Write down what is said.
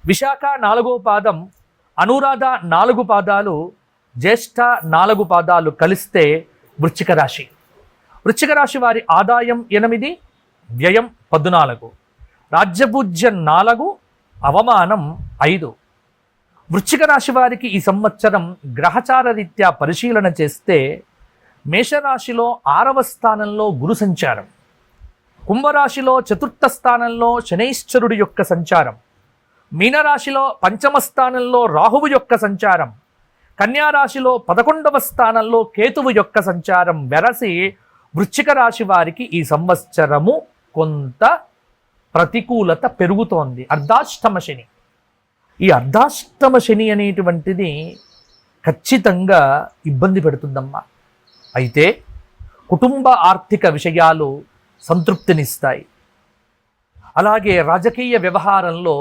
విశాఖ 4వ పాదం, అనురాధ 4 పాదాలు, జ్యేష్ఠ 4 పాదాలు కలిస్తే వృశ్చిక రాశి. వృశ్చిక రాశి వారి ఆదాయం 8, వ్యయం 14, రాజ్యపూజ్యం 4, అవమానం 5. వృశ్చిక రాశి వారికి ఈ సంవత్సరం గ్రహచార రీత్యా పరిశీలన చేస్తే మేషరాశిలో 6వ స్థానంలో గురు సంచారం, కుంభరాశిలో 4థ స్థానంలో శనైశ్చరుడి యొక్క సంచారం, మీనరాశిలో 5వ స్థానంలో రాహువు యొక్క సంచారం, కన్యారాశిలో 11వ స్థానంలో కేతువు యొక్క సంచారం వెరసి వృశ్చిక రాశి వారికి ఈ సంవత్సరము కొంత ప్రతికూలత పెరుగుతోంది. అర్ధాష్టమ శని. ఈ అర్ధాష్టమ శని అనేటువంటిది ఖచ్చితంగా ఇబ్బంది పెడుతుందమ్మా. అయితే కుటుంబ ఆర్థిక విషయాలు సంతృప్తినిస్తాయి. అలాగే రాజకీయ వ్యవహారంలో